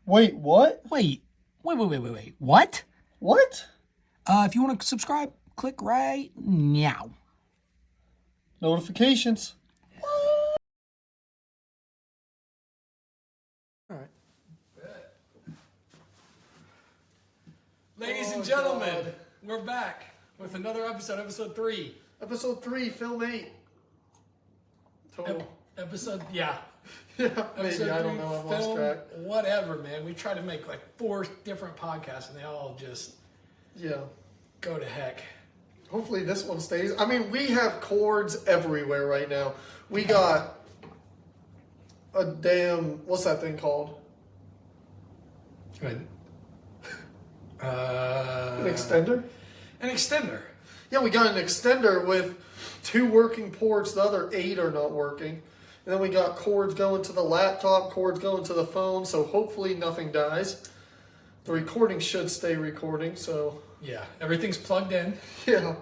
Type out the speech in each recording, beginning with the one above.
Wait, what? Wait. What? What? If you want to subscribe, click right now. Notifications. All right. Ladies and gentlemen, God. we're back with another episode 3. Episode 3, film 8. Total. Episode, yeah. Yeah, Episode maybe. I don't 3, know. I've lost film, track. whatever, man. We tried to make like 4 different podcasts and they all just Yeah. go to heck. Hopefully this one stays. I mean, we have cords everywhere right now. We got a damn, what's that thing called? Good. An extender? An extender. Yeah, we got an extender with 2 working ports. The other 8 are not working. And then we got cords going to the laptop, cords going to the phone, so hopefully nothing dies. The recording should stay recording, so Yeah, everything's plugged in. yeah.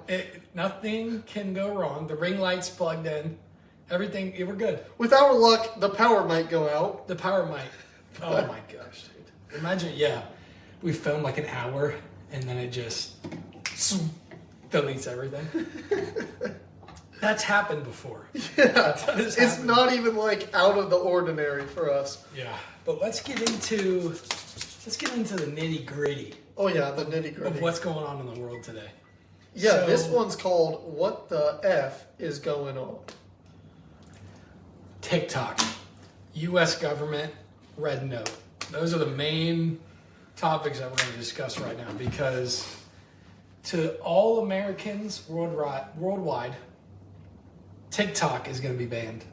Nothing can go wrong. The ring light's plugged in. Everything, we're good. With our luck, the power might go out. The power mic. Oh my gosh, dude. Imagine, yeah, we filmed like an hour and then it just deletes everything. That's happened before. Yeah. That has It's happened. not even like out of the ordinary for us. Yeah, but let's get into the nitty gritty Oh yeah, the nitty of gritty. what's going on in the world today. Yeah, So- this one's called "What the F is Going On." TikTok, U.S. government, red note. Those are the main topics that we're going to discuss right now because to all Americans worldwide, TikTok is going to be banned.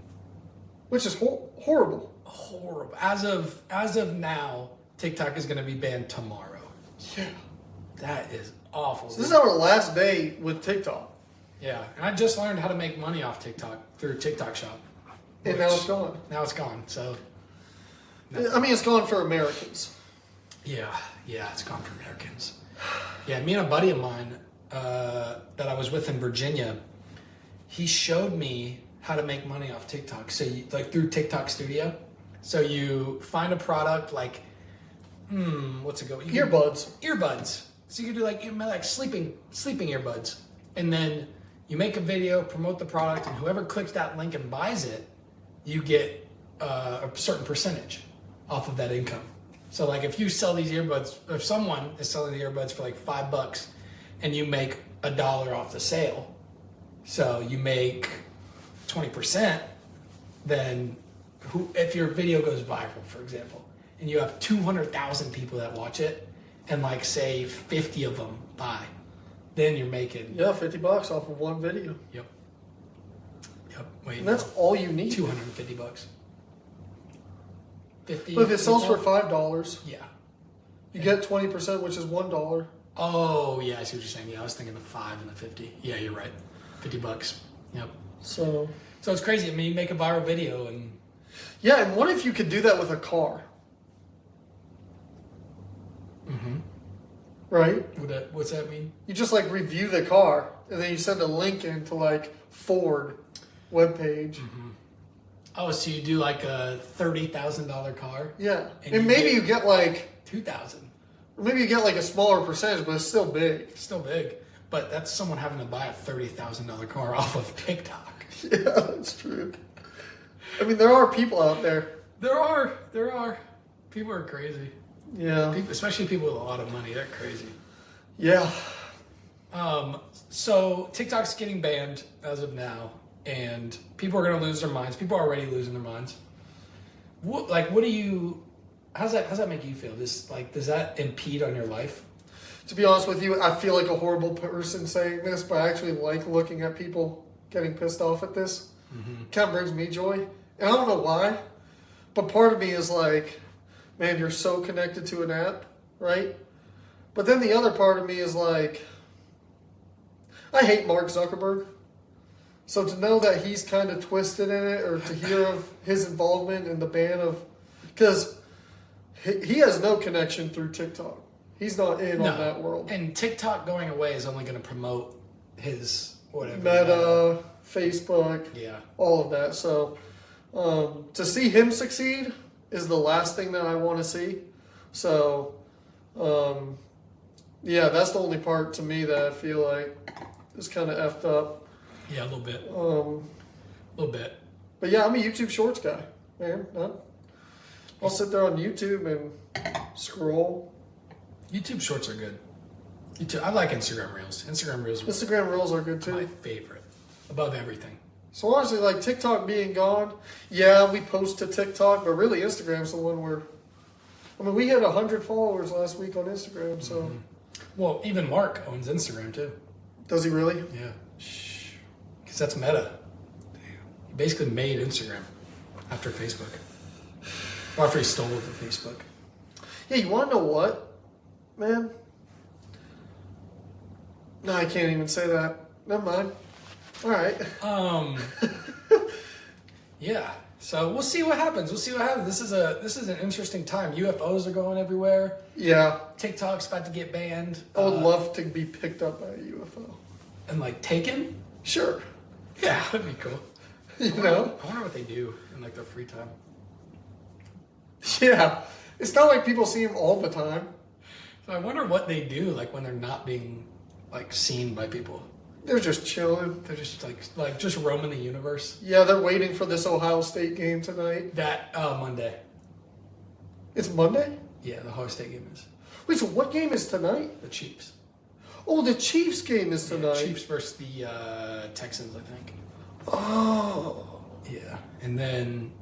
Which is horrible. Horrible. As of now, TikTok is going to be banned tomorrow. Yeah. That is awful. So this is our last day with TikTok, Yeah, and I just learned how to make money off TikTok through TikTok Shop. and now it's gone. Now it's gone. So I mean, it's gone for Americans. yeah, it's gone for Americans. Yeah, me and a buddy of mine that I was with in Virginia, he showed me how to make money off TikTok. So you, like through TikTok Studio. So you find a product like, what's it go? You can- Earbuds. Earbuds. So you can do like sleeping earbuds, and then you make a video, promote the product, and whoever clicks that link and buys it, you get a certain percentage off of that income. So like if you sell these earbuds, if someone is selling the earbuds for like $5, and you make $1 off the sale, so you make 20%, then if your video goes viral, for example, and you have 200,000 people that watch it, and like say 50 of them buy, then you're making Yeah, $50 off of one video, Yep. Wait, and that's all you need. $250. 50. But if it sells for people? $5, Yeah. you get 20%, which is $1. Oh yeah, I see what you're saying. Yeah, I was thinking the 5 and the 50. Yeah, you're right. $50. Yep. So So it's crazy. I mean, you make a viral video and yeah, and what if you could do that with a car? Right? what's that mean? You just like review the car, and then you send a link into like Ford webpage. Oh, so you do like a $30,000 car? Yeah, And and you maybe get- you get like, 2,000. or maybe you get like a smaller percentage, but it's still big. Still big, but that's someone having to buy a $30,000 car off of TikTok. Yeah, that's true. I mean, there are people out there. There are people are crazy. Yeah, People, especially people with a lot of money. They're crazy. yeah. So TikTok's getting banned as of now, and people are going to lose their minds. People are already losing their minds. What do you? How's that make you feel? Does that impede on your life? To be honest with you, I feel like a horrible person saying this, but I actually like looking at people getting pissed off at this. Kind of brings me joy, and I don't know why, but part of me is like, man, you're so connected to an app, right? But then the other part of me is like, I hate Mark Zuckerberg. So to know that he's kind of twisted in it, or to hear of his involvement in the ban of, because he has no connection through TikTok. He's not in on that world. And TikTok going away is only going to promote his whatever. Meta, Facebook, Yeah. all of that. So to see him succeed is the last thing that I want to see. So, yeah, that's the only part to me that I feel like is kind of effed up. Yeah, a little bit. A little bit. But yeah, I'm a YouTube Shorts guy, man. I'll sit there on YouTube and scroll. YouTube Shorts are good. YouTube, I like Instagram Reels. Instagram Reels are Instagram Reels are good my too. favorite. Above everything. So honestly, like TikTok being gone, yeah, we post to TikTok, but really Instagram's the one where, I mean, we had 100 followers last week on Instagram. So, Well, even Mark owns Instagram too. does he really? Yeah. Because that's Meta. He basically made Instagram after Facebook. Or after he stole it from Facebook. Yeah, you want to know what, man? No, I can't even say that. Never mind. All right. Yeah. So we'll see what happens. We'll see what happens. This is an interesting time. UFOs are going everywhere. Yeah, TikTok's about to get banned. I would love to be picked up by a UFO. And like taken. Sure. Yeah, that'd be cool. You know? I wonder what they do in like their free time. Yeah. It's not like people see him all the time. So I wonder what they do like when they're not being like seen by people. They're just chilling. They're just like just roaming the universe. Yeah, they're waiting for this Ohio State game tonight. That Monday. It's Monday? Yeah, the Ohio State game is Wait, so what game is tonight? the Chiefs. Oh, the Chiefs game is Yeah, tonight. Chiefs versus the Texans, I think. Oh. Yeah, and then.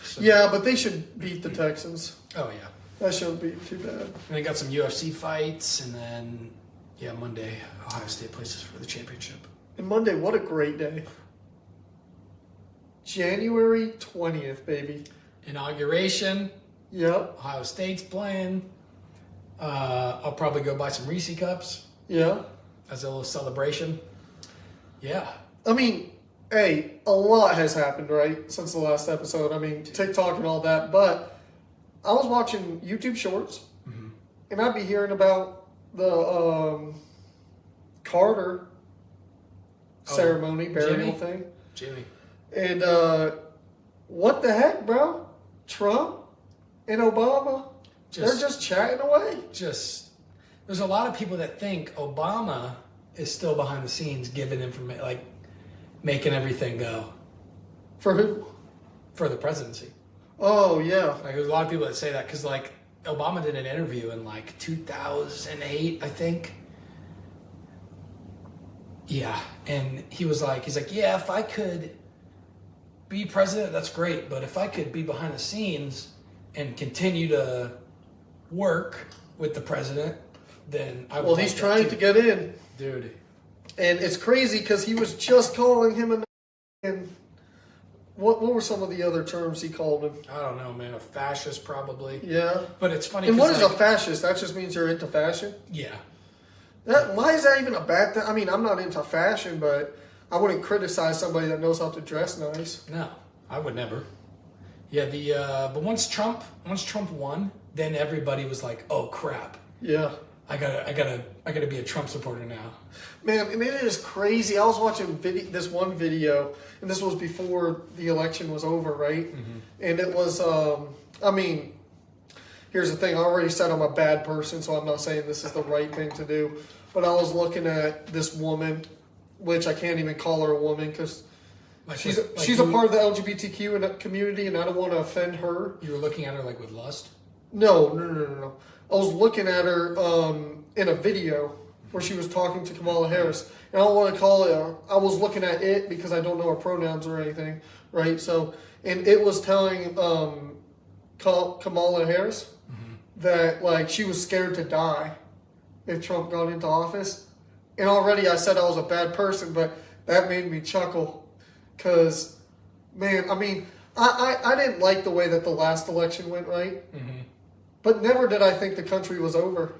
So, Yeah, but they should beat the Texans. Oh yeah. That shouldn't be too bad. And they got some UFC fights, and then Monday Ohio State places for the championship. And Monday, what a great day. January 20th, baby. Inauguration. Yep. Ohio State's playing. I'll probably go buy some Reese cups Yeah. as a little celebration. Yeah. I mean, hey, a lot has happened, right, since the last episode. I mean, TikTok and all that. But I was watching YouTube Shorts, and I'd be hearing about the Carter ceremony, burial Jimmy? thing. Jimmy. And what the heck, bro? Trump and Obama, they're just chatting away. There's a lot of people that think Obama is still behind the scenes giving information, like making everything go For who? for the presidency. Oh, yeah. Like there's a lot of people that say that because like Obama did an interview in like 2008, I think. Yeah, and he's like, yeah, if I could be president, that's great, but if I could be behind the scenes and continue to work with the president, then I would. Well, like he's that trying too. to get in. Dude. And it's crazy because he was just calling him and what were some of the other terms he called him? I don't know, man. A fascist, probably. Yeah. But it's funny. And 'cause, what is like, a fascist? That just means you're into fashion? Yeah. Why is that even a bad thing? I mean, I'm not into fashion, but I wouldn't criticize somebody that knows how to dress nice. No, I would never. Yeah. But once Trump won, then everybody was like, "Oh crap! Yeah. I gotta be a Trump supporter now." Man, and it is crazy. I was watching this one video, and this was before the election was over, right? And it was, I mean, here's the thing. I already said I'm a bad person, so I'm not saying this is the right thing to do. But I was looking at this woman, which I can't even call her a woman because Like she's with- like she's you, a part of the LGBTQ community, and I don't want to offend her. You were looking at her like with lust. No. I was looking at her in a video where she was talking to Kamala Harris. And I don't want to call it, I was looking at it because I don't know her pronouns or anything, right? So, and it was telling Kamala Harris that, like, she was scared to die if Trump got into office. And already I said I was a bad person, but that made me chuckle because, man, I mean, I didn't like the way that the last election went, right? But never did I think the country was over.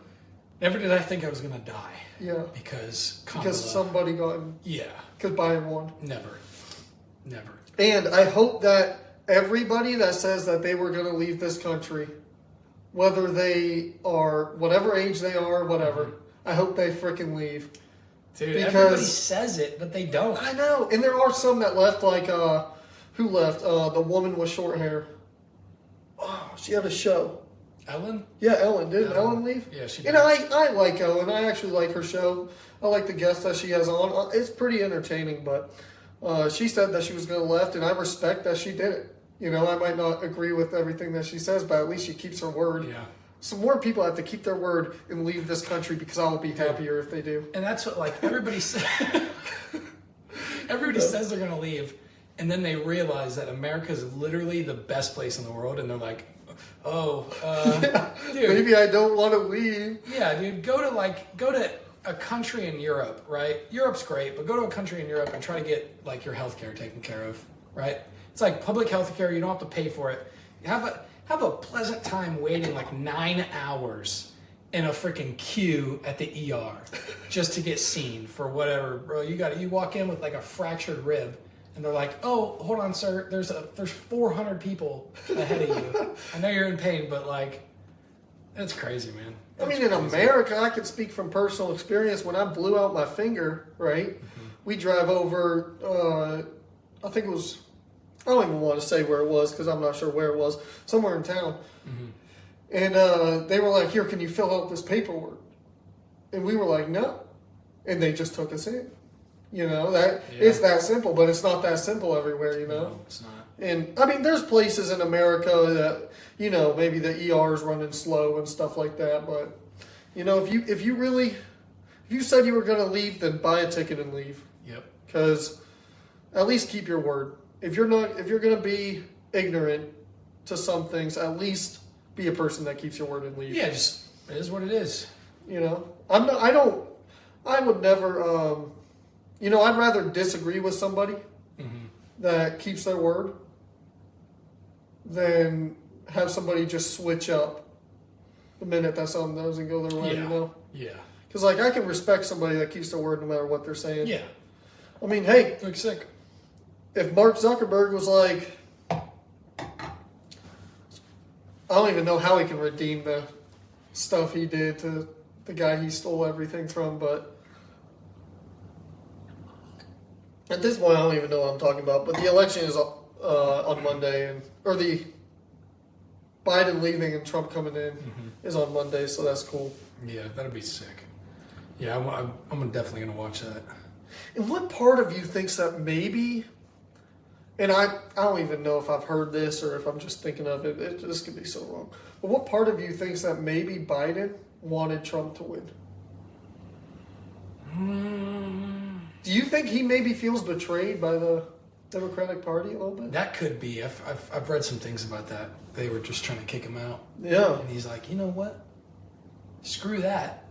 Never did I think I was gonna die. Yeah. Because Kamala, Because somebody got in. Yeah. Because Biden won. Never. And I hope that everybody that says that they were going to leave this country, whether they are, whatever age they are, whatever, I hope they freaking leave. Dude, Because- everybody says it, but they don't. I know. And there are some that left, like, who left? The woman with short hair. Oh, she had a show. Ellen? Yeah, Ellen. Didn't Ellen leave? Yeah, she And did. I like Ellen. I actually like her show. I like the guests that she has on. It's pretty entertaining, but she said that she was going to left, and I respect that she did it. You know, I might not agree with everything that she says, but at least she keeps her word. Yeah. Some more people have to keep their word and leave this country because I will be happier if they do. And that's what, like, everybody says. Everybody says they're going to leave, and then they realize that America is literally the best place in the world, and they're like, oh, dude. Maybe I don't want to leave. Yeah, dude, go to a country in Europe, right? Europe's great, but go to a country in Europe and try to get, like, your health care taken care of, right? It's like public health care. You don't have to pay for it. You have a pleasant time waiting like 9 hours in a freaking queue at the ER just to get seen for whatever, bro. You walk in with like a fractured rib, and they're like, "Oh, hold on, sir. There's 400 people ahead of you. I know you're in pain, but like, it's crazy, man." I mean, in America, I can speak from personal experience. When I blew out my finger, right? We drive over. I think it was. I don't even want to say where it was because I'm not sure where it was. Somewhere in town. And they were like, "Here, can you fill out this paperwork?" And we were like, "No." And they just took us in. You know, it's that simple, but it's not that simple everywhere, you know? No, it's not. And I mean, there's places in America that, you know, maybe the ER is running slow and stuff like that. But, you know, if you said you were going to leave, then buy a ticket and leave. Yep. Because at least keep your word. If you're going to be ignorant to some things, at least be a person that keeps your word and leave. Yeah, just it is what it is. You know, I would never, you know, I'd rather disagree with somebody that keeps their word than have somebody just switch up the minute that something doesn't go their way, Yeah. you know? Yeah. Because, like, I can respect somebody that keeps their word no matter what they're saying. Yeah. I mean, hey, Look sick. if Mark Zuckerberg was like, I don't even know how he can redeem the stuff he did to the guy he stole everything from, but at this point, I don't even know what I'm talking about. But the election is on Monday, or the Biden leaving and Trump coming in is on Monday, so that's cool. Yeah, that'd be sick. Yeah, I'm definitely gonna watch that. And what part of you thinks that maybe, and I don't even know if I've heard this or if I'm just thinking of it, this could be so wrong, but what part of you thinks that maybe Biden wanted Trump to win? Do you think he maybe feels betrayed by the Democratic Party a little bit? That could be. I've read some things about that. They were just trying to kick him out. Yeah. And he's like, you know what? Screw that.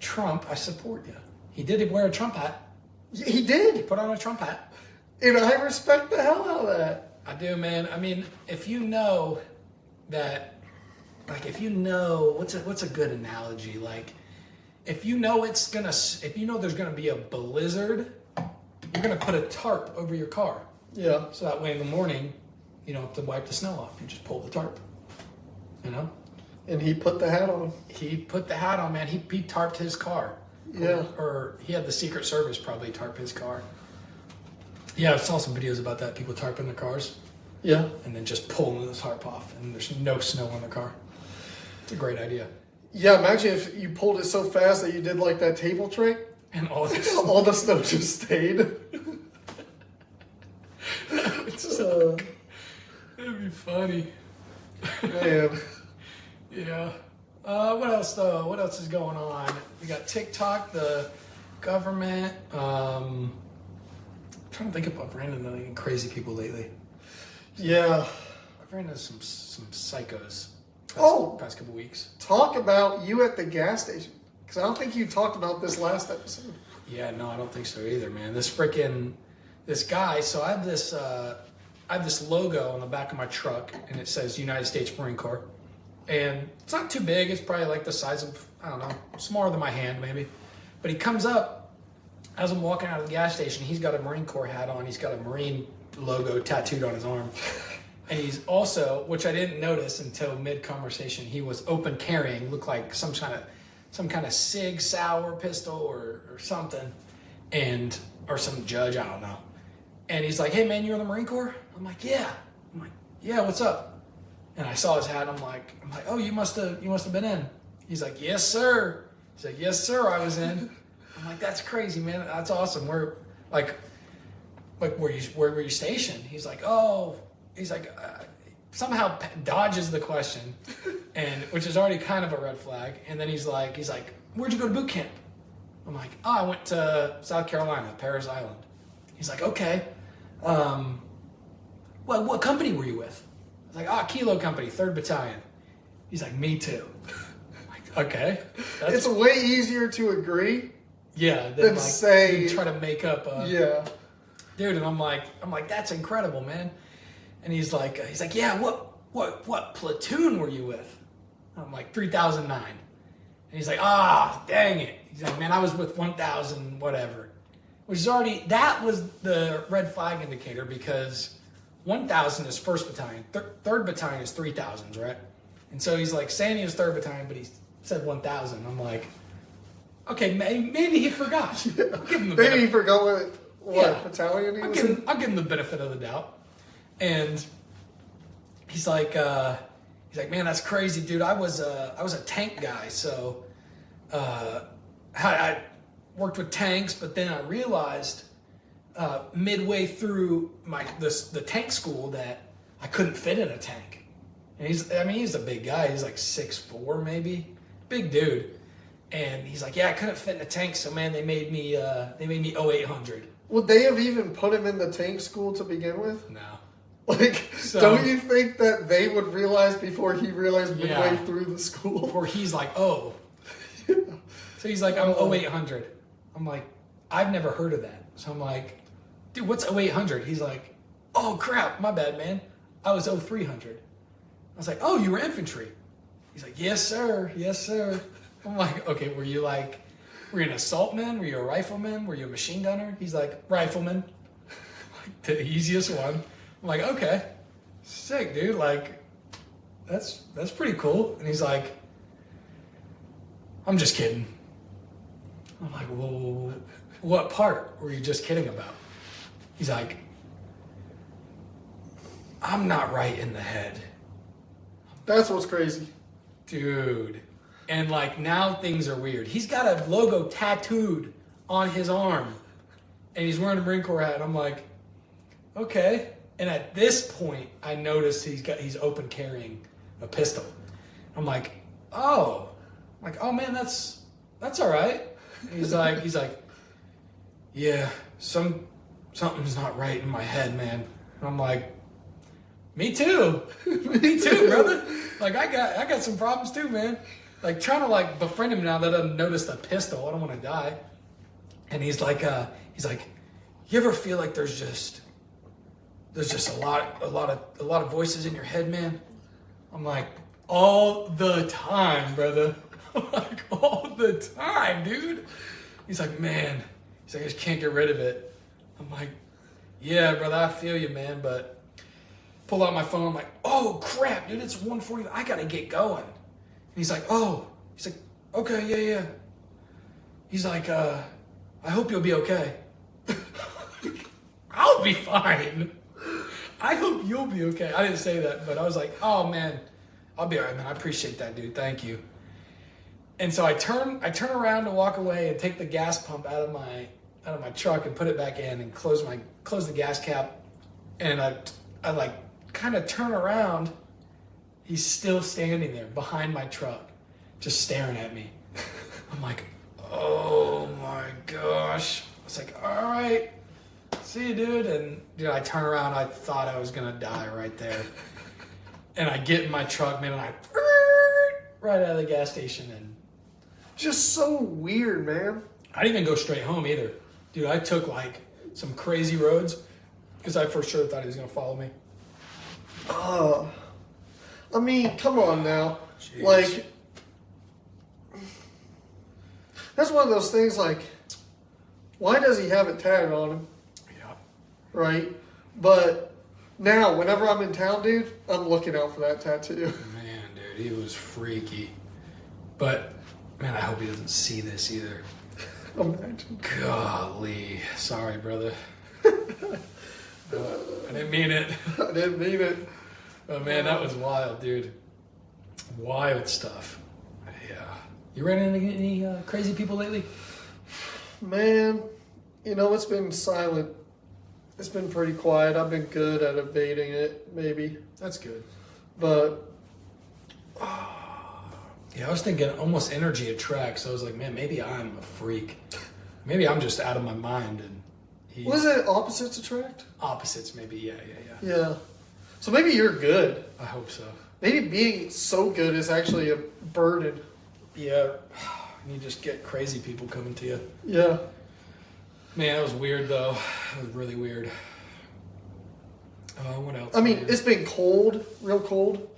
Trump, I support you. He did wear a Trump hat. He He did. put on a Trump hat. And I respect the hell out of that. I do, man. I mean, if you know that, like, if you know what's a good analogy? Like, if you know there's gonna be a blizzard, you're gonna put a tarp over your car. Yeah. So that way in the morning, you don't have to wipe the snow off. You just pull the tarp. You know? And he put the hat on. He put the hat on, man. He tarped his car. Yeah. Or he had the Secret Service probably tarp his car. Yeah, I saw some videos about that. People tarping their cars Yeah. and then just pulling the tarp off, and there's no snow on the car. It's a great idea. Yeah, imagine if you pulled it so fast that you did like that table trick. And all this. All the snow just stayed. That'd be funny. Man. Yeah. What else though? What else is going on? We got TikTok, the government. I'm trying to think if I've ran into any crazy people lately. Yeah. I've ran into some psychos. Past couple weeks. Talk about you at the gas station. Because I don't think you talked about this last episode. Yeah, no, I don't think so either, man. This guy. So I have this logo on the back of my truck, and it says United States Marine Corps. And it's not too big. It's probably like the size of, I don't know, smaller than my hand maybe. But he comes up as I'm walking out of the gas station. He's got a Marine Corps hat on. He's got a Marine logo tattooed on his arm. And he's also, which I didn't notice until mid-conversation, he was open carrying, looked like some kind of Sig Sauer pistol or something, or some judge, I don't know. And he's like, "Hey man, you're in the Marine Corps?" I'm like, "Yeah." I'm like, "Yeah, what's up?" And I saw his hat. I'm like, oh, you must have been in. He's like, yes, sir. He's like, yes, sir, I was in. I'm like, that's crazy, man. That's awesome. Where were you stationed? He's like, oh, somehow dodges the question, and which is already kind of a red flag. And then he's like, where'd you go to boot camp? I'm like, oh, I went to South Carolina, Parris Island. He's like, okay. What company were you with? I was like, Kilo Company, 3rd Battalion. He's like, me too. I'm like, okay. It's way easier to agree. Yeah. Than say. Try to make up. Yeah. Dude, and I'm like, that's incredible, man. And he's like, yeah, what platoon were you with? I'm like, 3009. And he's like, dang it. He's like, man, I was with 1000 whatever. Which is already, that was the red flag indicator, because 1000 is 1st Battalion. 3rd Battalion is 3000s, right? And so he's like saying he was 3rd Battalion, but he said 1000. I'm like, okay, maybe he forgot. Yeah. Maybe he forgot what battalion he was in. I'll give him the benefit of the doubt. And he's like, man, that's crazy, dude. I was a tank guy, so I worked with tanks, but then I realized midway through the tank school that I couldn't fit in a tank. And he's a big guy. He's like 6'4", maybe, big dude. And he's like, yeah, I couldn't fit in a tank, so man, they made me 0800. Would they have even put him in the tank school to begin with? No. Don't you think that they would realize before he realized midway through the school? Or he's like, oh. So he's like, I'm 0800. I'm like, I've never heard of that. So I'm like, dude, what's 0800? He's like, oh crap, my bad, man. I was 0300. I was like, oh, you were infantry. He's like, yes, sir. Yes, sir. I'm like, okay, were you an assaultman? Were you a rifleman? Were you a machine gunner? He's like, rifleman. Like, the easiest one. I'm like, okay, sick, dude. Like, that's pretty cool. And he's like, I'm just kidding. I'm like, well, what part were you just kidding about? He's like, I'm not right in the head. That's what's crazy. Dude. And like, now things are weird. He's got a logo tattooed on his arm, and he's wearing a Marine Corps hat. I'm like, okay. And at this point, I noticed he's open carrying a pistol. I'm like, oh. I'm like, oh man, that's all right. He's like, yeah, something's not right in my head, man. And I'm like, me too. Me too, brother. Like, I got some problems too, man. Like, trying to like befriend him now that I noticed the pistol. I don't want to die. And he's like, you ever feel like there's just a lot of voices in your head, man? I'm like, all the time, brother. I'm like, all the time, dude. He's like, man. He's like, I just can't get rid of it. I'm like, yeah, brother, I feel you, man. But pull out my phone. I'm like, oh crap, dude, it's 1:40. I gotta get going. And he's like, oh. He's like, okay, yeah. He's like, I hope you'll be okay. I'll be fine. I hope you'll be okay. I didn't say that, but I was like, oh man, I'll be all right, man. I appreciate that, dude. Thank you. And so I turn around to walk away and take the gas pump out of my truck and put it back in and close the gas cap. And I like kind of turn around. He's still standing there behind my truck, just staring at me. I'm like, oh my gosh. I was like, all right, see you, dude. And I turn around. I thought I was gonna die right there. And I get in my truck, man, and I right out of the gas station. And just so weird, man. I didn't even go straight home either. Dude, I took like some crazy roads because I for sure thought he was gonna follow me. I mean, come on now. Jeez. Like, that's one of those things, like, why does he have it tatted on him? Yeah. Right? But now, whenever I'm in town, dude, I'm looking out for that tattoo. Man, dude, he was freaky. But, man, I hope he doesn't see this either. Imagine. Golly. Sorry, brother. I didn't mean it. I didn't mean it. Oh man, that was wild, dude. Wild stuff. Yeah. You ran into any crazy people lately? Man, it's been silent. It's been pretty quiet. I've been good at evading it, maybe. That's good. But Yeah, I was thinking almost energy attracts. I was like, man, maybe I'm a freak. Maybe I'm just out of my mind. And was it opposites attract? Opposites, maybe. Yeah. Yeah. So maybe you're good. I hope so. Maybe being so good is actually a burden. Yeah. And you just get crazy people coming to you. Yeah. Man, that was weird, though. It was really weird. What else? I mean, it's been cold, real cold.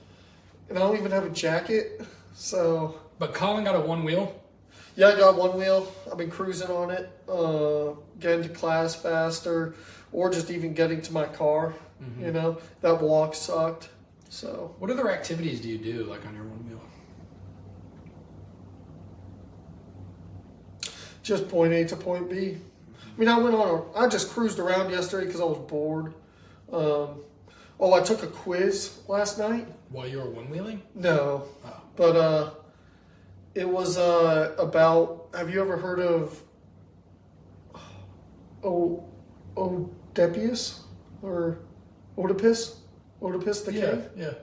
And I don't even have a jacket. So. But Colin got a one wheel? Yeah, I got one wheel. I've been cruising on it. Getting to class faster. Or just even getting to my car. Mm-hmm. That walk sucked. So. What other activities do you do, like on your one wheel? Just point A to point B. I mean, I just cruised around yesterday because I was bored. I took a quiz last night. While you were one wheeling? No. Oh. But it was about, have you ever heard of Oedipus? Or Oedipus? Oedipus the King? Yeah.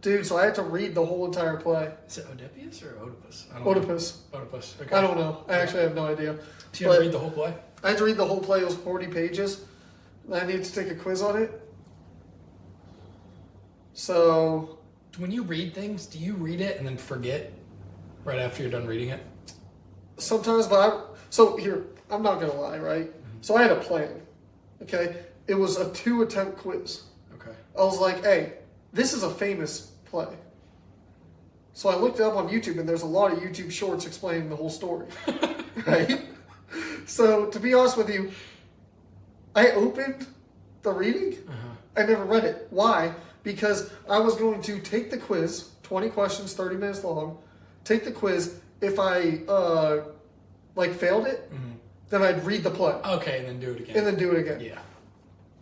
Dude, so I had to read the whole entire play. Is it Oedipus or Oedipus? Oedipus. Oedipus. Okay. I don't know. I actually have no idea. So you had to read the whole play? I had to read the whole play. It was 40 pages. And I needed to take a quiz on it. So. When you read things, do you read it and then forget right after you're done reading it? Sometimes, here, I'm not going to lie, right? Mm-hmm. So I had a plan, okay? It was a 2-attempt quiz. Okay. I was like, hey, this is a famous play. So I looked it up on YouTube, and there's a lot of YouTube shorts explaining the whole story, right? So to be honest with you, I opened the reading. I never read it. Why? Because I was going to take the quiz, 20 questions, 30 minutes long, take the quiz. If I failed it, then I'd read the play. Okay, and then do it again. And then do it again. Yeah.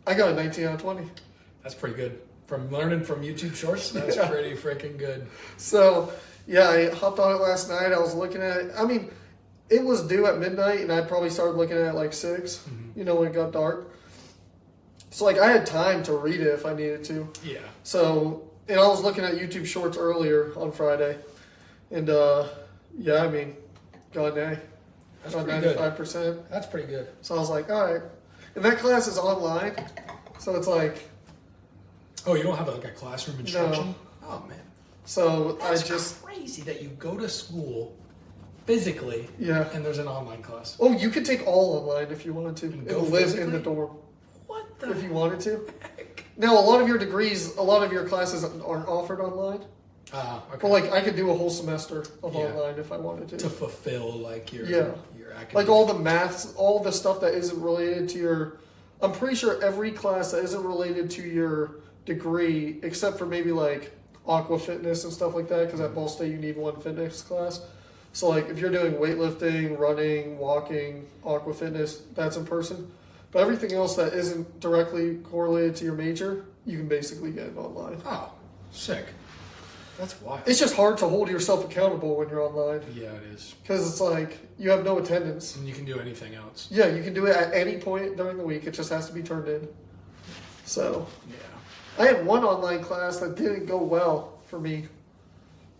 I got a 19 out of 20. That's pretty good. From learning from YouTube shorts, that's pretty freaking good. So, yeah, I hopped on it last night. I was looking at it. I mean, it was due at midnight, and I probably started looking at it like 6, when it got dark. So, I had time to read it if I needed to. Yeah. So, and I was looking at YouTube shorts earlier on Friday. And, got an A. That's About pretty 95%. good. That's pretty good. So I was like, all right. And that class is online. So it's like. Oh, you don't have a classroom instruction? No. Oh, man. So That's crazy that you go to school physically and there's an online class. Oh, you could take all online if you wanted to. And go live physically? in the dorm. What the If you wanted to. heck? Now, a lot of your classes aren't offered online. Okay. But I could do a whole semester of online if I wanted to. To fulfill your academic. Like all the maths, all the stuff that isn't related to your. I'm pretty sure every class that isn't related to your degree, except for maybe aqua fitness and stuff like that, because at Ball State you need one fitness class. So if you're doing weightlifting, running, walking, aqua fitness, that's in person. But everything else that isn't directly correlated to your major, you can basically get it online. Oh, sick. That's wild. It's just hard to hold yourself accountable when you're online. Yeah, it is. Because it's you have no attendance. And you can do anything else. Yeah, you can do it at any point during the week. It just has to be turned in. So, yeah. I had one online class that didn't go well for me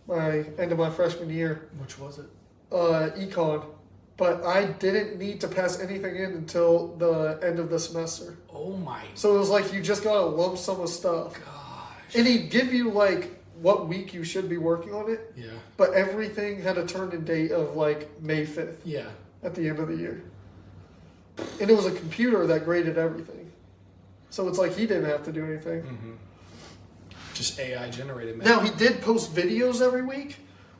by end of my freshman year. Which was it? Econ. But I didn't need to pass anything in until the end of the semester. Oh my. So it was you just got a lump sum of stuff. Gosh. And he'd give you what week you should be working on it. Yeah. But everything had a turn-in date of May 5th. Yeah. At the end of the year. And it was a computer that graded everything. So it's he didn't have to do anything. Mm-hmm. Just AI generated. Now, he did post videos every week,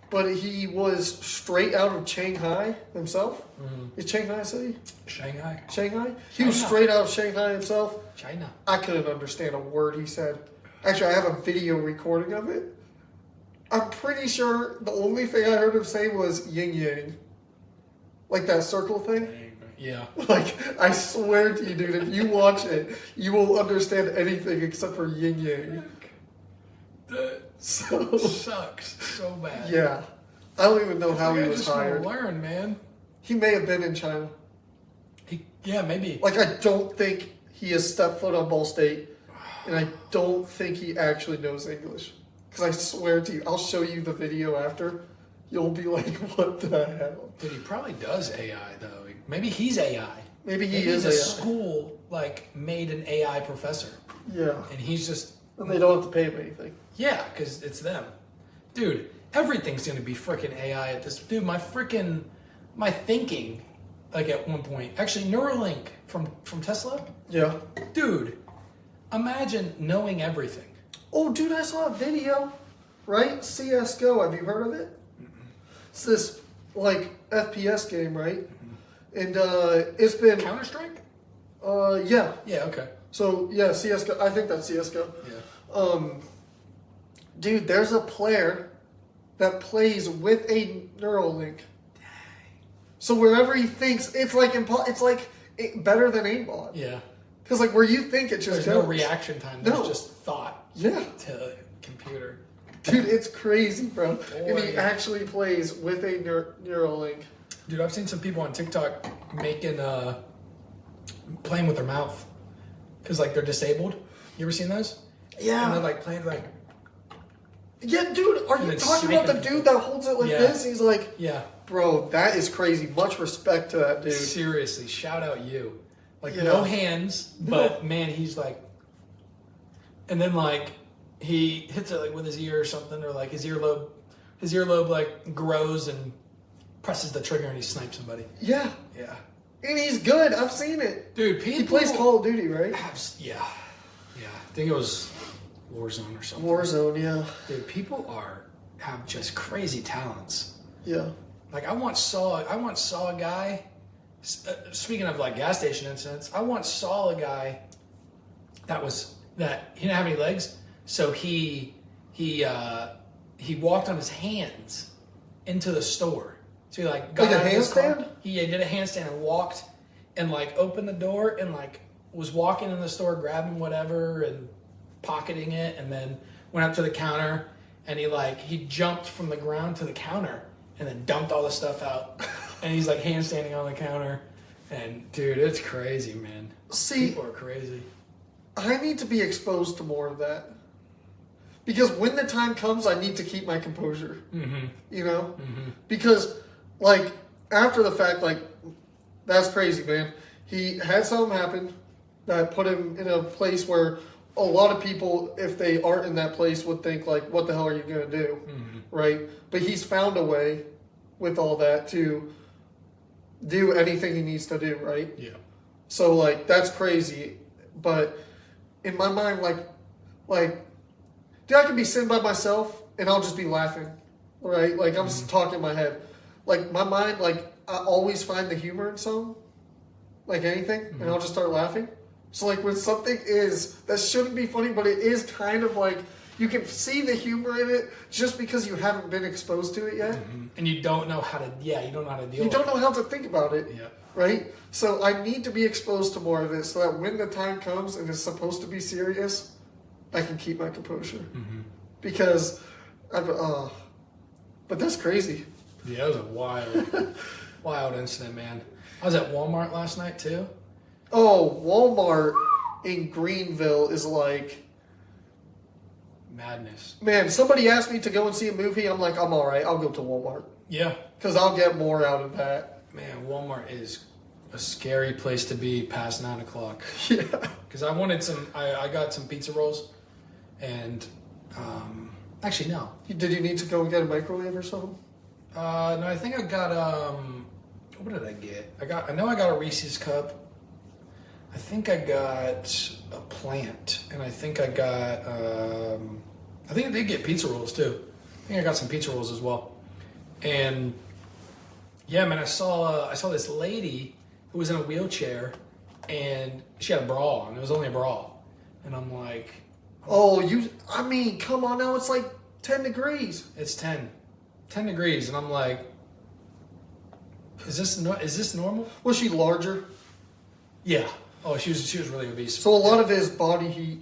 but he was straight out of Shanghai himself. Mm-hmm. Is Shanghai a city? Shanghai. He was straight out of Shanghai himself. China. I couldn't understand a word he said. Actually, I have a video recording of it. I'm pretty sure the only thing I heard him say was yin yang. That circle thing. Yeah. I swear to you, dude, if you watch it, you will understand anything except for yin yang. So Sucks so bad. yeah, I don't even know how I he was just want hired. to learn, man. He may have been in China. Yeah, maybe. Like, I don't think he has stepped foot on Ball State, and I don't think he actually knows English. Because I swear to you, I'll show you the video after. You'll be like, what the hell? Dude, he probably does AI though. Maybe he's AI. Maybe he Maybe is the AI. school like made an AI professor, Yeah. and he's just And they don't have to pay him anything. yeah, because it's them, dude. Everything's gonna be freaking AI at this. Dude, my thinking, like at one point, actually Neuralink from Tesla, Yeah. dude. Imagine knowing everything. Oh, dude, I saw a video, right? CSGO, have you heard of it? It's this, like, FPS game, right? And it's been, Counter Strike? yeah. Yeah. Okay. So, yeah, CSGO, I think that's CSGO. Yeah. Dude, there's a player that plays with a Neuralink. So wherever he thinks, it's like better than aimbot. Yeah. Because like where you think it just There's goes. no reaction time. There's No. just thought Yeah, to computer. dude, it's crazy, bro. And he Boy. actually plays with a Neuralink. Dude, I've seen some people on TikTok making playing with their mouth because like they're disabled. You ever seen those? And they're Yeah, like playing like yeah, dude. Are And you it's talking about the smacking dude that holds it like Yeah. this? He's like, yeah. bro, that is crazy. Much respect to that dude. Seriously, shout out you. Like Yeah. no hands, but man, he's like, and then like he hits it like with his ear or something, or like his earlobe like grows and presses the trigger and he snipes somebody. Yeah, Yeah, and he's good. I've seen it. dude, people He plays Call of Duty, right? Yeah, yeah. I think it was Warzone or something. Warzone, yeah, Dude, people have just crazy talents. yeah. Like I once saw a guy. Speaking of like gas station incidents, I once saw a guy that he didn't have any legs, so he walked on his hands into the store. So he like got Like a out of his car. handstand? He did a handstand and walked and like opened the door and like was walking in the store grabbing whatever and pocketing it, and then went up to the counter and he jumped from the ground to the counter and then dumped all the stuff out. And he's like handstanding on the counter. And dude, it's crazy, man. See, People are crazy. I need to be exposed to more of that. Because when the time comes, I need to keep my composure. Mm-hmm. You know? Because, like, after the fact, like, that's crazy, man. He had something happen that put him in a place where a lot of people, if they aren't in that place, would think, like, what the hell are you going to do? Right? But he's found a way with all that to do anything he needs to do, right? Yeah. So like that's crazy, but in my mind, like, dude, I could be sitting by myself and I'll just be laughing, right? Like I'm just talking in my head, like my mind, like I always find the humor in something, like anything, and I'll just start laughing. So like when something is that shouldn't be funny, but it is kind of like you can see the humor in it just because you haven't been exposed to it yet. And you don't know how to deal You with don't it. know how to think about it. Yeah. Right? So I need to be exposed to more of it so that when the time comes and it's supposed to be serious, I can keep my composure. Because, but that's crazy. Yeah, it was a wild incident, man. I was at Walmart last night too. Oh, Walmart in Greenville is like, Madness. man, somebody asked me to go and see a movie. I'm like, I'm all right. I'll go to Walmart Yeah. because I'll get more out of that. Man, Walmart is a scary place to be past 9 o'clock. Yeah. Because I wanted I got some pizza rolls, and actually no, Did you need to go and get a microwave or something? no, I think I got what did I get? I know I got a Reese's cup. I think I got a plant, and I think I got I think they get pizza rolls too. I think I got some pizza rolls as well, and yeah, man, I saw this lady who was in a wheelchair, and she had a bra on. It was only a bra, and I'm like, Oh, I mean, come on now. It's like 10 degrees. it's 10 degrees, and I'm like, is this normal? Was she larger? Yeah. Oh, she was really obese. So a lot of it is body heat.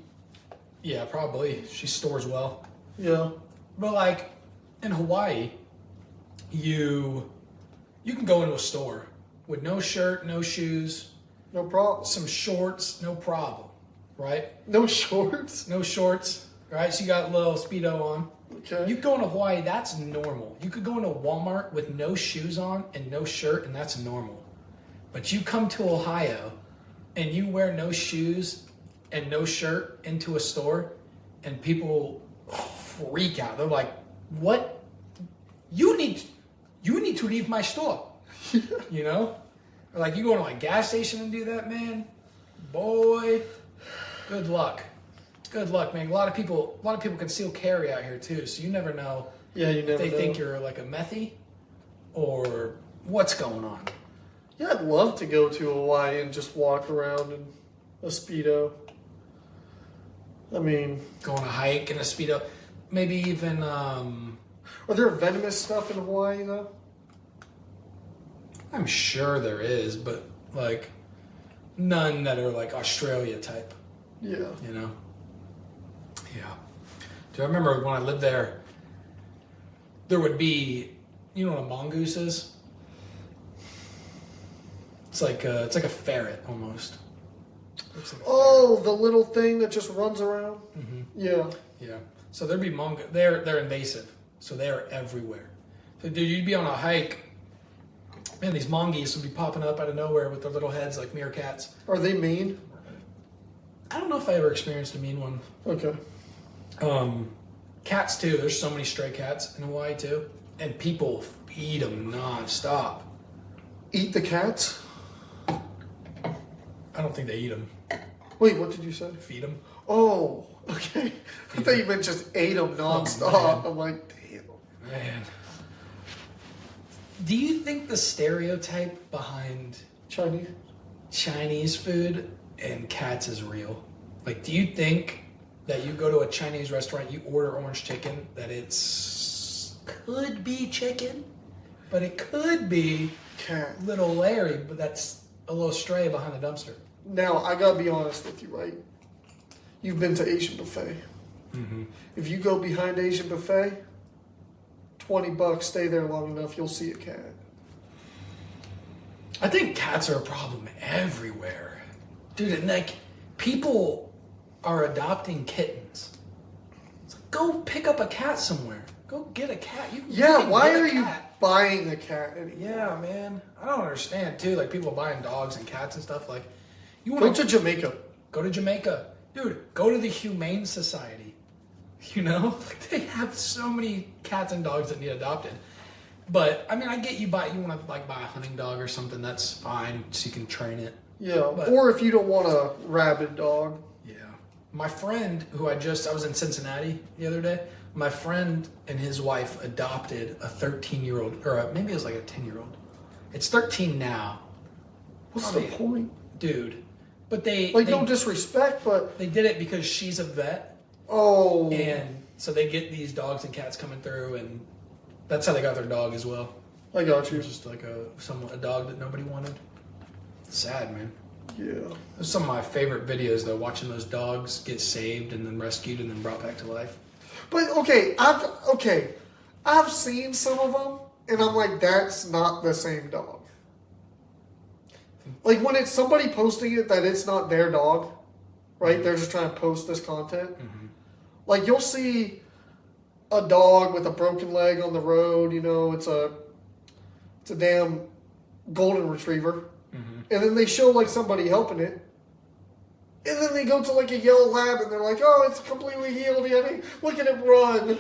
Yeah, probably. She stores well. Yeah. But like in Hawaii, you can go into a store with no shirt, no shoes, No problem. some shorts, no problem, right? No shorts. No shorts, right? So you got a little Speedo on. Okay. You go into Hawaii, that's normal. You could go into Walmart with no shoes on and no shirt, and that's normal. But you come to Ohio and you wear no shoes and no shirt into a store, and people freak out. They're like, "What? You need to leave my store." You know? Or like you go to like gas station and do that, man. Boy, good luck. Good luck, man. A lot of people conceal carry out here too, so you never know Yeah, you if never they know. think you're like a methy or what's going on. Yeah, I'd love to go to Hawaii and just walk around in a Speedo. I mean, Go on a hike in a Speedo. Maybe even are there venomous stuff in Hawaii though? I'm sure there is, but like none that are like Australia type, Yeah. you know? Yeah. Do I remember when I lived there, there would be, you know what a mongoose is? It's like a ferret almost. Looks like a Oh, the little thing that just runs around. Mm-hmm. Yeah. Yeah. So there'd be they're invasive. So they're everywhere. So dude, you'd be on a hike, man, these mongoose would be popping up out of nowhere with their little heads like meerkats. Are they mean? I don't know if I ever experienced a mean one. Okay. Cats too. There's so many stray cats in Hawaii too. And people feed them non-stop. Eat the cats? I don't think they eat them. Wait, what did you say? Feed them. Oh, okay. I thought you meant just ate them nonstop. man. I'm like, damn. Man. Do you think the stereotype behind Chinese? Chinese food and cats is real? Like, do you think that you go to a Chinese restaurant, you order orange chicken, that it's could be chicken, but it could be Cat. little Larry, but that's a little stray behind the dumpster. Now, I gotta be honest with you, right? You've been to Asian Buffet. Mm-hmm. If you go behind Asian Buffet, $20, stay there long enough, you'll see a cat. I think cats are a problem everywhere. Dude, and like, people are adopting kittens. It's like, go pick up a cat somewhere. Go get a cat. You Yeah, can why get a are you cat. buying a cat anymore? Yeah, man. I don't understand too. Like people buying dogs and cats and stuff. Like, you Go want to Jamaica. go to Jamaica, dude. Go to the Humane Society. You know, like they have so many cats and dogs that need adopted. But I mean, I get you want to like buy a hunting dog or something. That's fine, so you can train it. Yeah, But- or if you don't want a rabid dog. Yeah. My friend who I was in Cincinnati the other day. My friend and his wife adopted a 13-year-old, or maybe it was like a 10-year-old. It's 13 now. What's Oh, the yeah. point? Dude. But they No disrespect, but they did it because she's a vet, oh, and so they get these dogs and cats coming through, and that's how they got their dog as well. I got It you. was just like a dog that nobody wanted. Sad, man. Yeah. Those are some of my favorite videos though, watching those dogs get saved and then rescued and then brought back to life. But I've seen some of them, and I'm like, that's not the same dog. Like when it's somebody posting it that it's not their dog, right? They're just trying to post this content. Mm-hmm. Like you'll see a dog with a broken leg on the road. You know, it's a damn golden retriever, and then they show like somebody helping it. And then they go to like a yellow lab and they're like, oh, it's completely healed. Yeah, look at it run.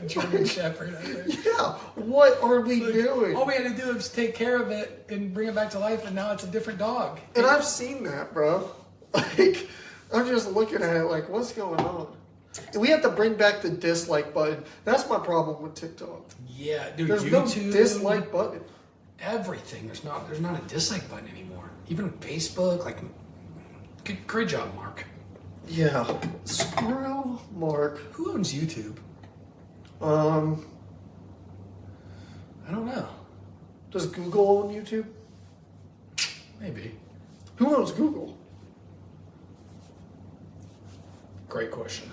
German Shepherd out there. Yeah, what are we Like, doing? all we had to do was take care of it and bring it back to life, and now it's a different dog. And I've seen that, bro. Like, I'm just looking at it like, what's going on? And we have to bring back the dislike button. That's my problem with TikTok. Yeah, dude. There's YouTube, no dislike button. everything. There's not a dislike button anymore. Even Facebook, like, great job, Mark. Yeah. Screw Mark. Who owns YouTube? I don't know. Does Google own YouTube? Maybe. Who owns Google? Great question.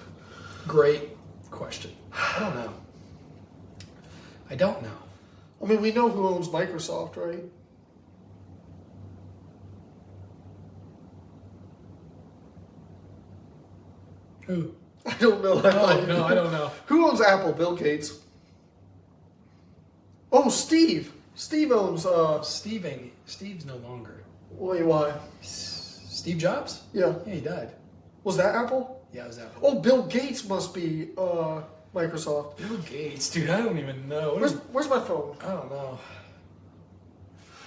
Great question. I don't know. I don't know. I mean, we know who owns Microsoft, right? Who? I don't know. Oh, no, I don't know. Who owns Apple? Bill Gates. Oh, Steve. Steve owns. Steve's no longer. Wait, why? Steve Jobs? Yeah. Yeah, he died. Was that Apple? Yeah, it was Apple. Oh, Bill Gates must be Microsoft. Bill Gates, dude, I don't even know. Where's my phone? I don't know.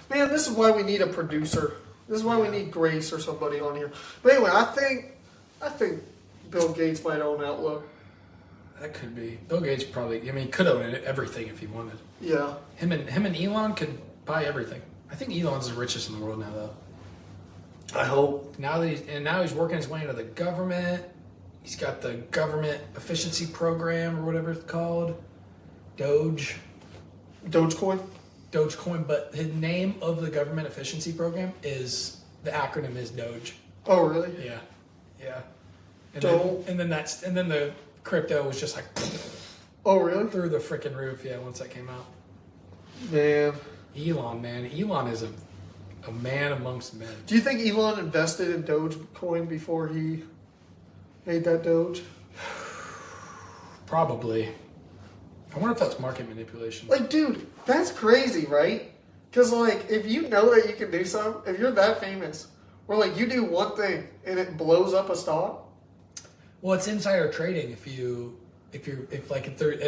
Man, this is why we need a producer. This is why we need Grace or somebody on here. But anyway, I think Bill Gates might own Outlook. That could be. Bill Gates probably. I mean, he could own everything if he wanted. Yeah. Him and Elon could buy everything. I think Elon's the richest in the world now, though. I hope. Now he's working his way into the government. He's got the government efficiency program or whatever it's called. Dogecoin. But the name of the government efficiency program is, the acronym is Doge. Oh, really? Yeah. And Don't. then the crypto was just like Oh, really? through the freaking roof. Yeah, once that came out. Man. Elon is a man amongst men. Do you think Elon invested in Dogecoin before he made that Doge? Probably. I wonder if that's market manipulation. Like, dude, that's crazy, right? Because, like, if you know that you can do something, if you're that famous, or, like, you do one thing and it blows up a stock. Well, it's insider trading. If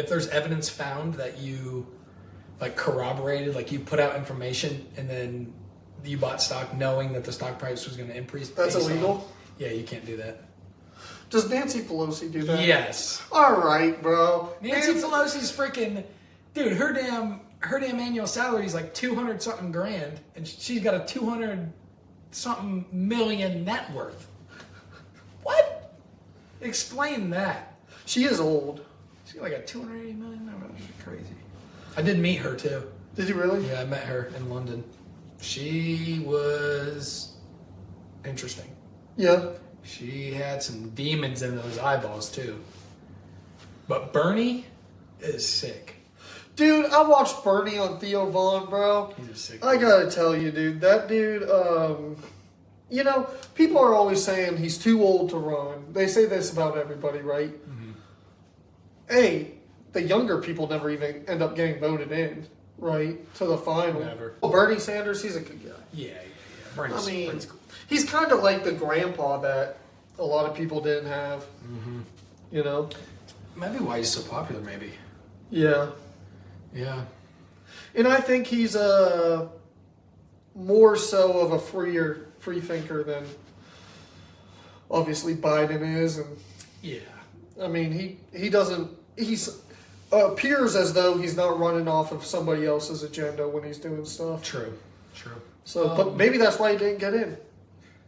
there's evidence found that you, like, corroborated, like, you put out information and then you bought stock knowing that the stock price was going to increase. That's illegal? Yeah, you can't do that. Does Nancy Pelosi do that? Yes. All right, bro. Nancy Pelosi's freaking, dude, her damn annual salary is like 200 something grand, and she's got a 200 something million net worth. What? Explain that. She is old. She's got like a 280 million. No, that's crazy. I did meet her too. Did you really? Yeah, I met her in London. She was interesting. Yeah. She had some demons in those eyeballs too. But Bernie is sick. Dude, I watched Bernie on Theo Vaughn, bro. He's a sick. I gotta tell you, dude, that dude, you know, people are always saying he's too old to run. They say this about everybody, right? Mm-hmm. Hey, the younger people never even end up getting voted in, right? To the final. Never. Bernie Sanders, he's a good guy. Yeah. Bernie's, I mean, Bernie's cool. he's kind of like the grandpa that a lot of people didn't have, you know? Maybe why he's so popular, maybe. Yeah. Yeah. And I think he's more so of a free thinker than obviously Biden is, and Yeah. I mean he's appears as though he's not running off of somebody else's agenda when he's doing stuff. True. So, but maybe that's why he didn't get in.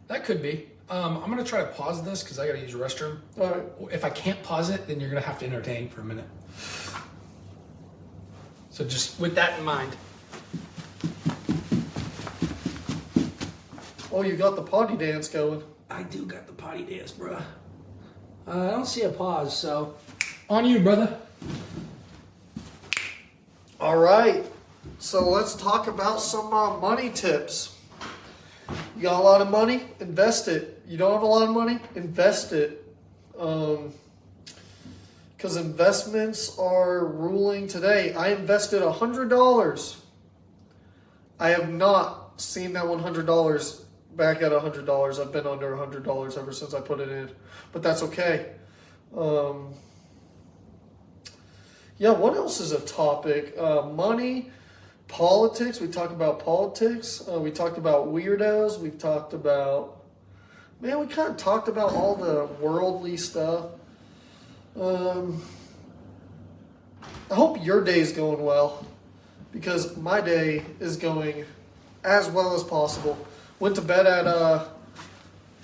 That could be. I'm going to try to pause this because I got to use the restroom. All right. If I can't pause it, then you're going to have to entertain for a minute. So just with that in mind. Oh, you got the potty dance going. I do got the potty dance, bruh. I don't see a pause, so. On you, brother. All right. So let's talk about some money tips. You got a lot of money? Invest it. You don't have a lot of money? Invest it. Because investments are ruling today. I invested $100. I have not seen that $100 back at $100. I've been under $100 ever since I put it in. But that's okay. Yeah, what else is a topic? Money, politics. We talked about politics. We talked about weirdos. We've talked about... Man, we kind of talked about all the worldly stuff. I hope your day's going well, because my day is going as well as possible. Went to bed at,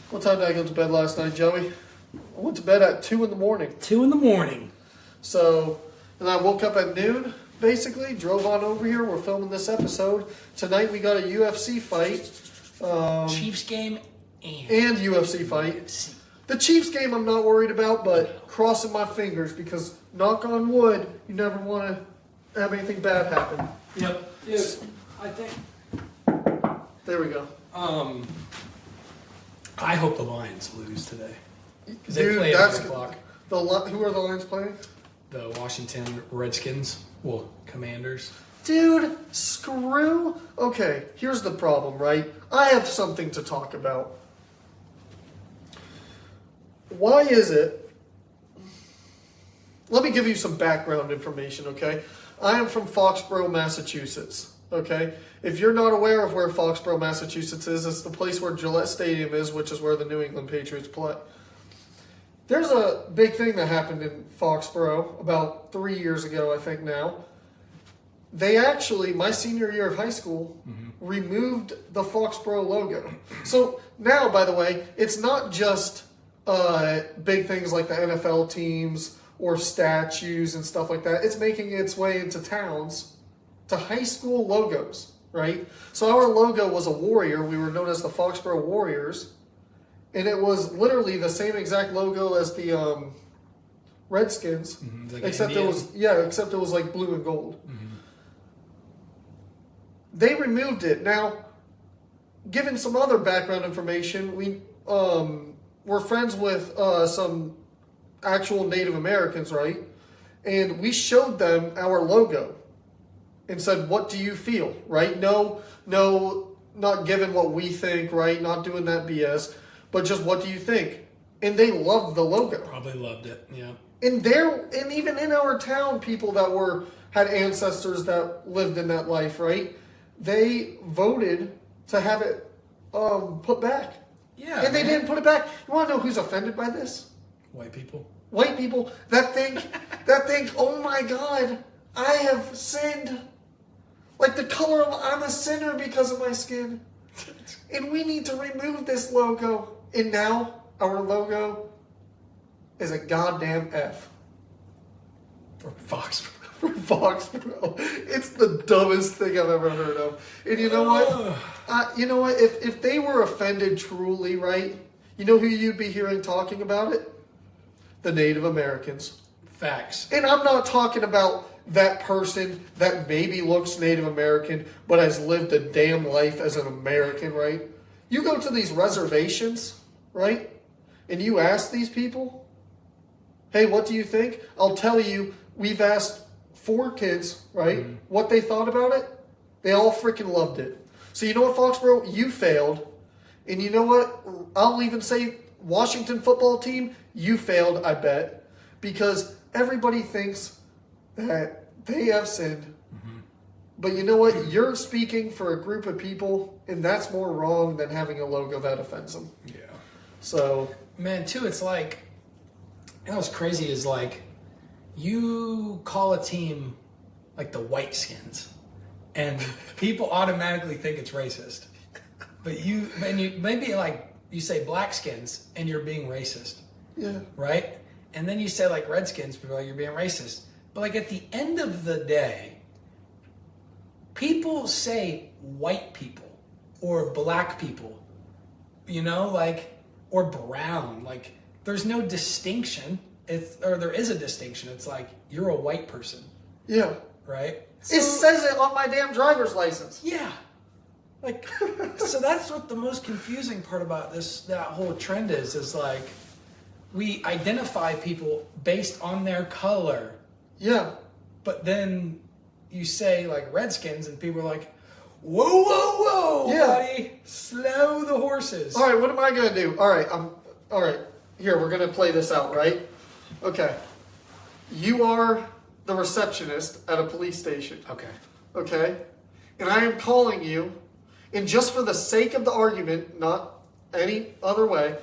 what time did I go to bed last night, Joey? I went to bed at 2 in the morning. 2 in the morning. So, and I woke up at noon, basically, drove on over here. We're filming this episode. Tonight we got a UFC fight. Chiefs game And UFC fight. The Chiefs game I'm not worried about, but crossing my fingers because, knock on wood, you never want to have anything bad happen. Yep. Dude, I think. There we go. I hope the Lions lose today. 'Cause they Dude, play at that's 8 o'clock. who are the Lions playing? The Washington Redskins. Well, Commanders. Dude, screw. Okay, here's the problem, right? I have something to talk about. Why is it? Let me give you some background information, okay? I am from Foxborough, Massachusetts, okay? If you're not aware of where Foxborough, Massachusetts is, it's the place where Gillette Stadium is, which is where the New England Patriots play. There's a big thing that happened in Foxborough about 3 years ago, I think now. They actually, my senior year of high school, removed the Foxborough logo. So now, by the way, it's not just big things like the NFL teams or statues and stuff like that. It's making its way into towns, to high school logos, right? So our logo was a warrior. We were known as the Foxborough Warriors. And it was literally the same exact logo as the Redskins, Like except Indian? except it was like blue and gold. They removed it. Now, given some other background information, we're friends with some actual Native Americans, right? And we showed them our logo and said, "What do you feel?" Right? No, not giving what we think, right? Not doing that BS, but just what do you think? And they loved the logo. Probably loved it. Yeah. And even in our town, people that had ancestors that lived in that life, right? They voted to have it put back. Yeah. And they didn't put it back. You want to know who's offended by this? White people. White people. That thing, oh my God, I have sinned. Like the color of, I'm a sinner because of my skin. And we need to remove this logo. And now our logo is a goddamn F. For Foxborough. For Foxborough. It's the dumbest thing I've ever heard of. And you know what? If they were offended truly, right? You know who you'd be hearing talking about it? The Native Americans. Facts. And I'm not talking about that person that maybe looks Native American, but has lived a damn life as an American, right? You go to these reservations, right? And you ask these people, hey, what do you think? I'll tell you, we've asked 4 kids, right, what they thought about it. They all freaking loved it. So you know what, Foxborough? You failed. And you know what? I'll even say Washington football team, you failed, I bet. Because everybody thinks that they have sinned. But you know what? You're speaking for a group of people, and that's more wrong than having a logo that offends them. Yeah. So, Man, too, it's like, you know what's crazy is like, you call a team like the White Skins, and people automatically think it's racist. But you maybe like you say Black Skins, and you're being racist, yeah. right? And then you say like Redskins, people are like, you're being racist. But like at the end of the day, people say white people or black people, you know, like, or brown. Like, there's no distinction. Or there is a distinction. It's like, you're a white person, Yeah. right? It says it on my damn driver's license. Yeah. Like, so that's what the most confusing part about that whole trend is like, we identify people based on their color. Yeah. But then you say like Redskins and people are like, whoa, whoa, whoa, Yeah. buddy, slow the horses. All right, what am I going to do? All right. Here, we're going to play this out, right? Okay. You are the receptionist at a police station. Okay. Okay? And I am calling you, and just for the sake of the argument, not any other way,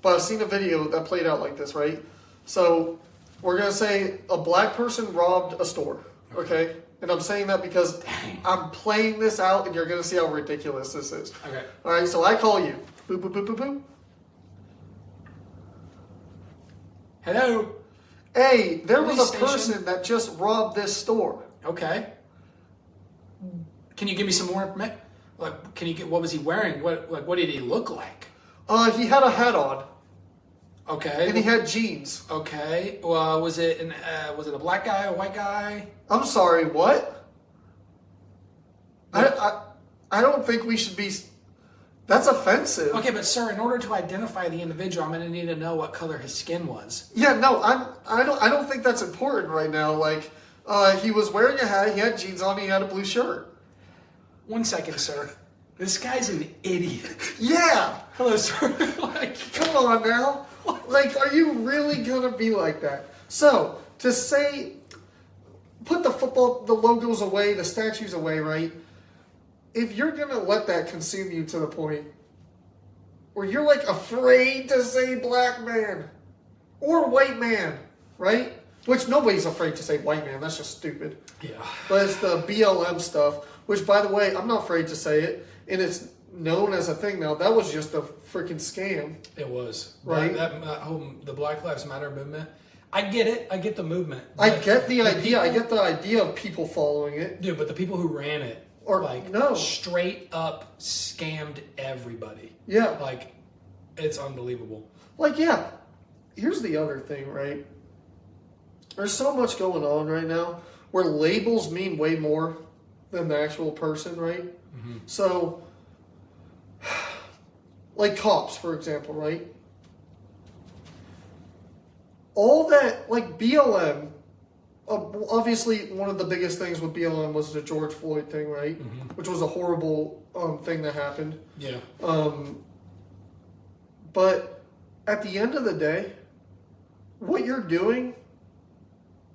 but I've seen a video that played out like this, right? So we're going to say a black person robbed a store, okay? And I'm saying that because I'm playing this out, and you're going to see how ridiculous this is. Okay. All right, so I call you. Boop, boop, boop, boop, boop. Hello. Hey, there was Police a station. person that just robbed this store. Okay. Can you give me some more information? Like, what was he wearing? What did he look like? He had a hat on. Okay. And he had jeans. Okay. Well, was it a black guy, a white guy? I'm sorry, what? I don't think we should be. That's offensive. Okay, but sir, in order to identify the individual, I'm going to need to know what color his skin was. Yeah, no, I don't think that's important right now. Like, he was wearing a hat, he had jeans on, he had a blue shirt. 1 second, sir. This guy's an idiot. Yeah. Hello, sir. Like, Come on now. Like, are you really gonna be like that? So, to say, put the logos away, the statues away, right? If you're gonna let that consume you to the point where you're like afraid to say black man or white man, right? Which nobody's afraid to say white man, that's just stupid. yeah. But it's the BLM stuff, which, by the way, I'm not afraid to say it, and it's known as a thing now. That was just a freaking scam. It was. Right? That whole, the Black Lives Matter movement. I get it. I get the movement. I but get the idea. I people- get the idea of people following it. Dude, but the people who ran it, Or- like, no. straight up scammed everybody. Yeah. Like, it's unbelievable. Like, yeah. Here's the other thing, right? There's so much going on right now where labels mean way more than the actual person, right? Mm-hmm. So, like cops, for example, right? All that, like BLM, obviously one of the biggest things with BLM was the George Floyd thing, right? Mm-hmm. Which was a horrible thing that happened. Yeah. But at the end of the day, what you're doing,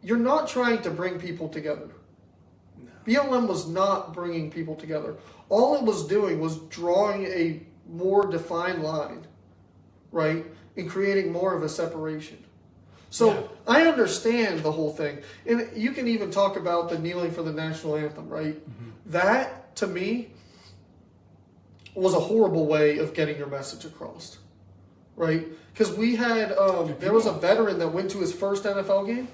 you're not trying to bring people together. No. BLM was not bringing people together. All it was doing was drawing a more defined line, right? And creating more of a separation. So Yeah. I understand the whole thing. And you can even talk about the kneeling for the national anthem, right? Mm-hmm. That, to me, was a horrible way of getting your message across, right? Because we had, there was a veteran that went to his first NFL game,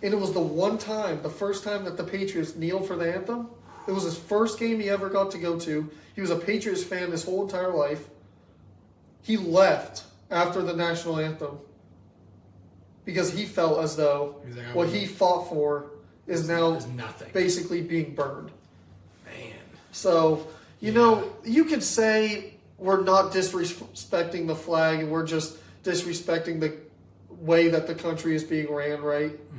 and it was the first time that the Patriots kneeled for the anthem. It was his first game he ever got to go to. He was a Patriots fan his whole entire life. He left after the national anthem because he felt as though He's like, what he fought for is now It's nothing. basically being burned. Man. So, you know, you could say we're not disrespecting the flag and we're just disrespecting the way that the country is being ran, right? Mm-hmm.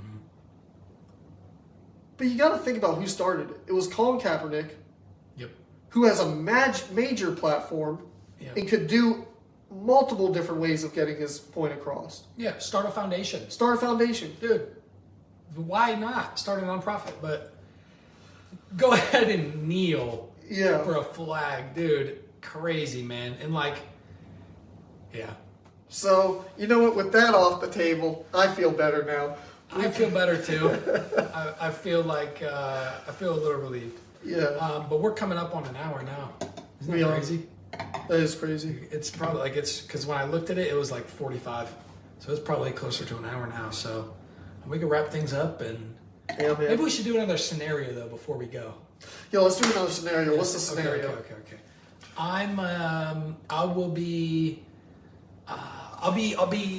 But you got to think about who started it. It was Colin Kaepernick, Yep. who has a major platform Yep. and could do multiple different ways of getting his point across. Yeah. Start a foundation. Start a foundation. Dude, why not start a nonprofit? But go ahead and kneel Yeah. for a flag, dude. Crazy, man. And like, yeah, So, you know what? With that off the table, I feel better now. I feel better too. I feel like I feel a little relieved. Yeah. But we're coming up on an hour now. Isn't We that are. crazy? That is crazy. It's probably like it's because when I looked at it, it was like 45, so it's probably closer to an hour now. So we can wrap things up, and Yeah, man. maybe we should do another scenario though before we go. Yo, let's do another scenario. What's the Okay, scenario? Okay. I will be. I'll be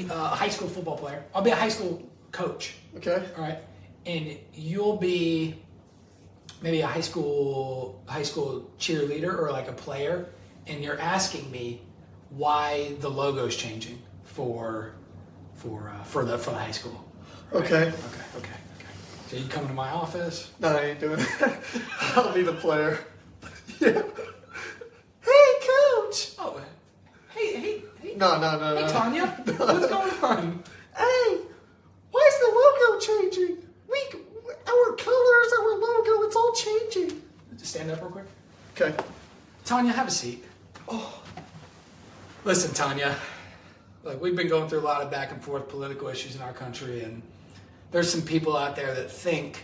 a high school football player. I'll be a high school coach. Okay. All right, and you'll be maybe a high school cheerleader or like a player, and you're asking me why the logo's changing for the high school. Okay. Okay. So you come to my office. No, I ain't doing it. I'll be the player. Yeah. Hey, coach. Oh, hey, No. hey, Tanya, what's going on? Hey, why is the logo changing? Our colors, our logo, it's all changing. Just stand up real quick. Okay. Tanya, have a seat. Oh, listen, Tanya. Look, we've been going through a lot of back and forth political issues in our country, and there's some people out there that think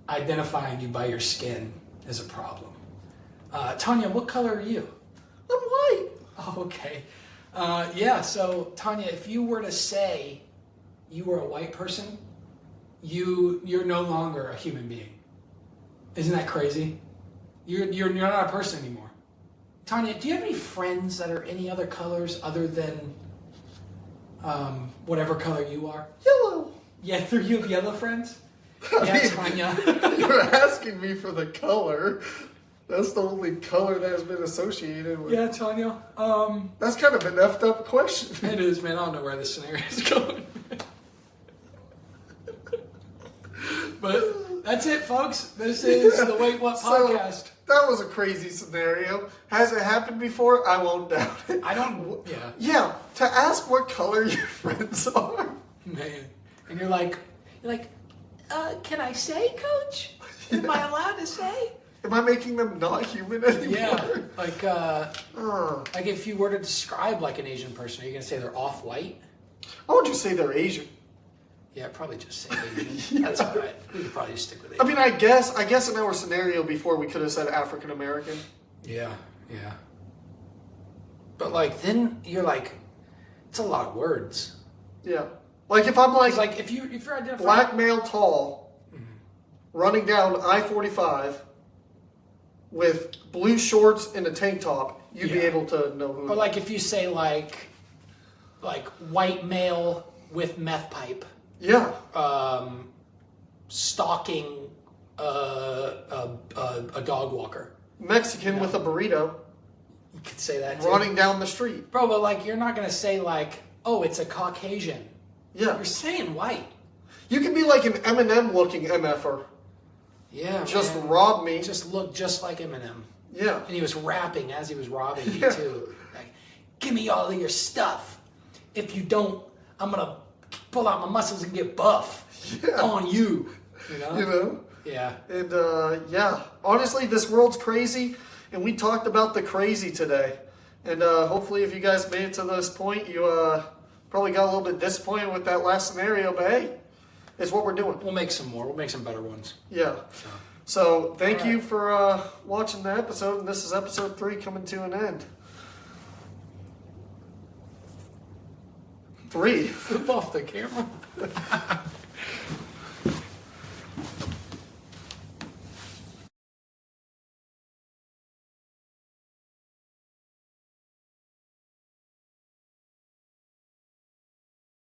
identifying you by your skin is a problem. Tanya, what color are you? I'm white. Oh, okay. Yeah, so Tanya, if you were to say you were a white person, you're no longer a human being. Isn't that crazy? You're not a person anymore. Tanya, do you have any friends that are any other colors other than whatever color you are. Yellow. Yeah, through you have yellow friends? I Yeah, mean, Tanya. You're asking me for the color. That's the only color that has been associated with. Yeah, Tanya. That's kind of an effed up question. It is, man. I don't know where this scenario is going. But that's it, folks. This is the Wait What podcast. So, that was a crazy scenario. Has it happened before? I won't doubt it. I don't. Yeah, Yeah, to ask what color your friends are. man. And you're like, can I say, Coach? Am I allowed to say? Am I making them not human anymore? Yeah, like if you were to describe like an Asian person, are you gonna say they're off-white? Why would you say they're Asian? Yeah, probably just say Asian. That's all right. We could probably just stick with it. I mean, I guess in our scenario before we could have said African American. Yeah. But like, then you're like, it's a lot of words. Yeah. Like if I'm like, It's like if you're identifying black male tall, running down I-45 with blue shorts and a tank top, you'd be Yeah. able to know who. or like if you say like white male with meth pipe, Yeah. stalking a dog walker. Mexican with a burrito You could say that too. running down the street. Bro, but like you're not gonna say like, oh, it's a Caucasian. Yeah. You're saying white. You can be like an Eminem looking MFer. Yeah. Just man. rob me. Just look just like Eminem. Yeah. And he was rapping as he was robbing you Yeah. too. Like, give me all of your stuff. If you don't, I'm gonna pull out my muscles and get buff Yeah. on you. You know? You know? Yeah. And yeah, honestly, this world's crazy, and we talked about the crazy today. And hopefully, if you guys made it to this point, you probably got a little bit disappointed with that last scenario, but hey, it's what we're doing. We'll make some more. We'll make some better ones. Yeah. So thank you for watching the episode, and this is episode 3 coming to an end. 3. Flip off the camera.